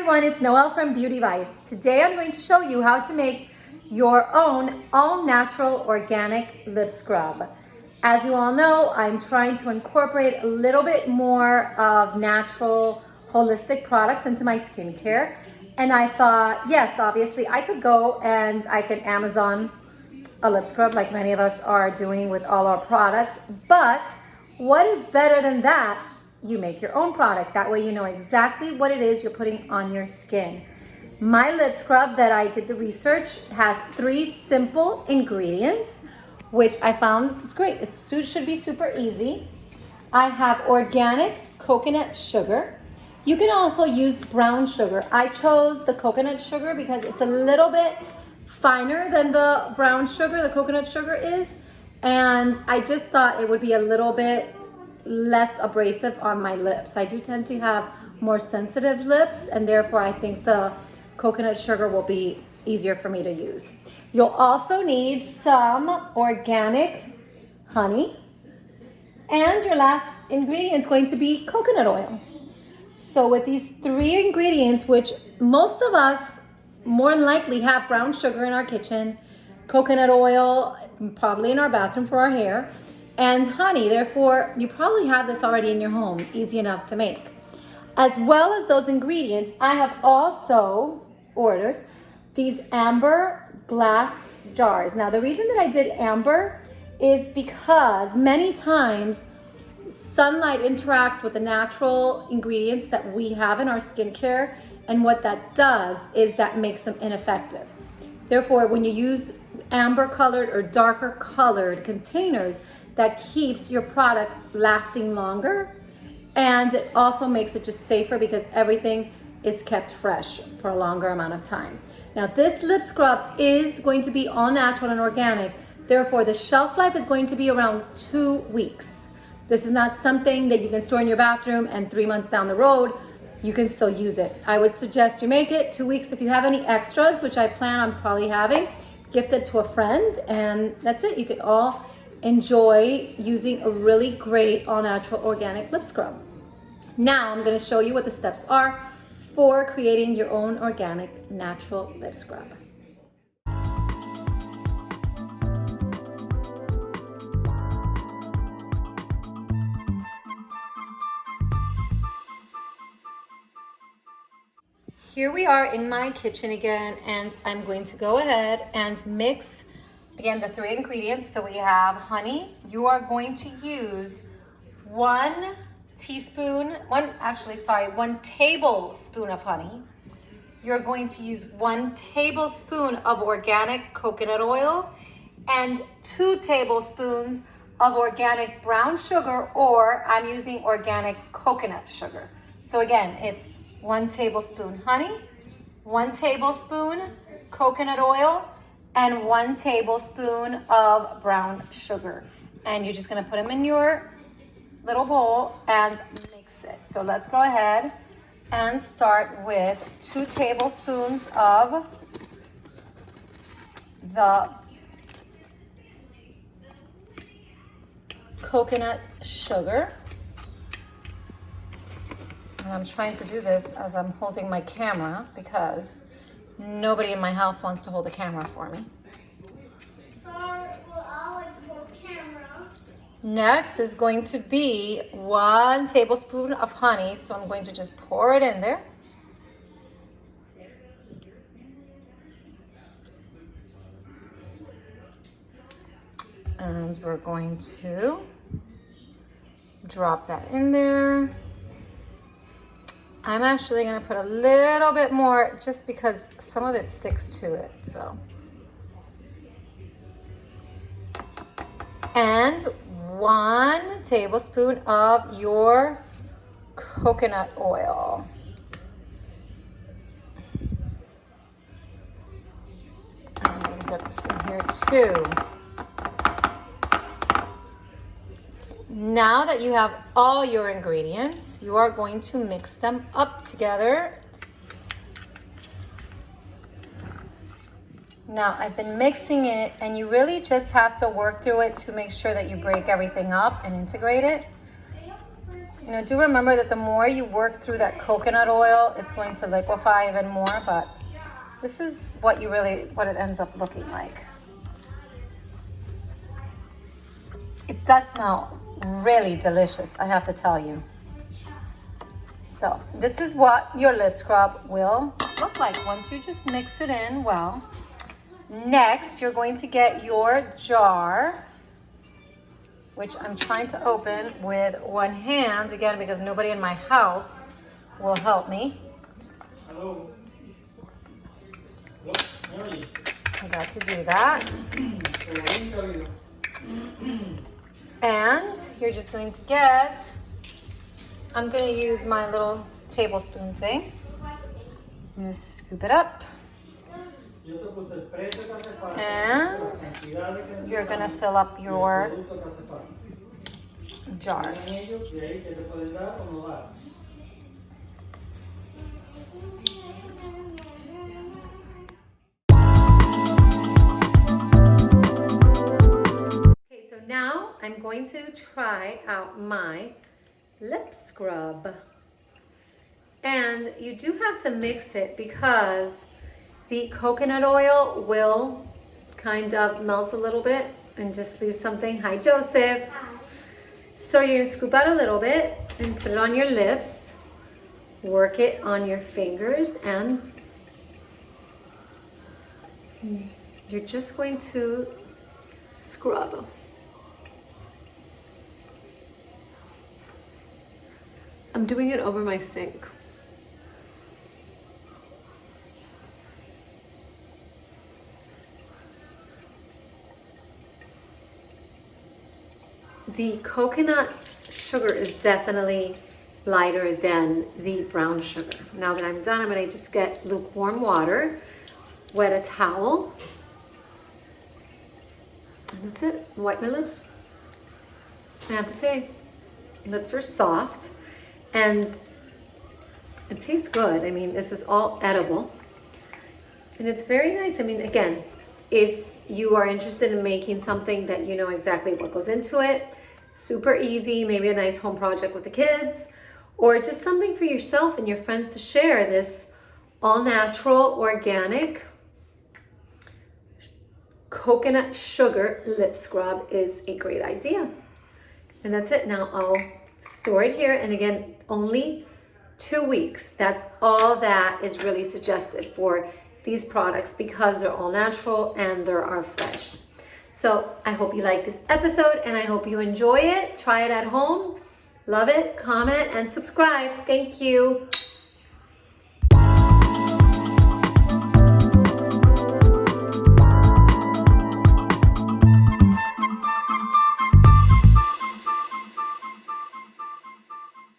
everyone, it's Noelle from Beauty Vice. Today I'm going to show you how to make your own all-natural organic lip scrub. As you all know, I'm trying to incorporate a little bit more of natural, holistic products into my skincare. And I thought, yes, obviously I could go and I could Amazon a lip scrub like many of us are doing with all our products. But what is better than that? You make your own product. That way you know exactly what it is you're putting on your skin. My lip scrub that I did the research has 3 simple ingredients, which I found it's great. It should be super easy. I have organic coconut sugar. You can also use brown sugar. I chose the coconut sugar because it's a little bit finer than the brown sugar, the coconut sugar is. And I just thought it would be a little bit less abrasive on my lips. I do tend to have more sensitive lips, and therefore I think the coconut sugar will be easier for me to use. You'll also need some organic honey, and your last ingredient is going to be coconut oil. So with these 3 ingredients, which most of us more than likely have brown sugar in our kitchen, coconut oil probably in our bathroom for our hair, and honey, therefore you probably have this already in your home, easy enough to make. As well as those ingredients, I have also ordered these amber glass jars. Now the reason that I did amber is because many times sunlight interacts with the natural ingredients that we have in our skincare, and what that does is that makes them ineffective. Therefore, when you use amber colored or darker colored containers, that keeps your product lasting longer, and it also makes it just safer because everything is kept fresh for a longer amount of time. Now this lip scrub is going to be all natural and organic, therefore the shelf life is going to be around 2 weeks. This is not something that you can store in your bathroom and 3 months down the road you can still use it. I would suggest you make it 2 weeks. If you have any extras, which I plan on probably having, gift it to a friend, and that's it. You can all enjoy using a really great all-natural organic lip scrub. Now I'm going to show you what the steps are for creating your own organic natural lip scrub. Here we are in my kitchen again, and I'm going to go ahead and mix again the 3 ingredients. So we have honey. You are going to use 1 tablespoon of honey. You're going to use 1 tablespoon of organic coconut oil and 2 tablespoons of organic brown sugar, or I'm using organic coconut sugar. So again, it's 1 tablespoon honey, 1 tablespoon coconut oil, and 1 tablespoon of brown sugar. And you're just gonna put them in your little bowl and mix it. So let's go ahead and start with 2 tablespoons of the coconut sugar. And I'm trying to do this as I'm holding my camera because nobody in my house wants to hold the camera for me. Next is going to be 1 tablespoon of honey. So I'm going to just pour it in there. And we're going to drop that in there. I'm actually going to put a little bit more just because some of it sticks to it. So, and 1 tablespoon of your coconut oil. I'm going to get this in here too. Now that you have all your ingredients, you are going to mix them up together. Now I've been mixing it, and you really just have to work through it to make sure that you break everything up and integrate it. You know, do remember that the more you work through that coconut oil, it's going to liquefy even more, but this is what it ends up looking like. It does smell really delicious, I have to tell you. So this is what your lip scrub will look like once you just mix it in well. Next, you're going to get your jar, which I'm trying to open with one hand, again, because nobody in my house will help me. Hello. I got to do that. And you're just going to get, I'm going to use my little tablespoon thing. I'm going to scoop it up. And you're going to fill up your jar. Okay, so now I'm going to try out my lip scrub. And you do have to mix it because the coconut oil will kind of melt a little bit and just leave something. Hi, Joseph. So you're gonna scoop out a little bit and put it on your lips. Work it on your fingers and you're just going to scrub. I'm doing it over my sink. The coconut sugar is definitely lighter than the brown sugar. Now that I'm done, I'm gonna just get lukewarm water, wet a towel, and that's it. Wipe my lips. I have to say, lips are soft and it tastes good. I mean, this is all edible and it's very nice. I mean, again, if you are interested in making something that you know exactly what goes into it, super easy, maybe a nice home project with the kids, or just something for yourself and your friends to share, this all-natural, organic coconut sugar lip scrub is a great idea. And that's it. Now I'll store it here, and again, only 2 weeks. That's all that is really suggested for these products because they're all natural and they are fresh. So I hope you like this episode and I hope you enjoy it. Try it at home. Love it. Comment and subscribe. Thank you.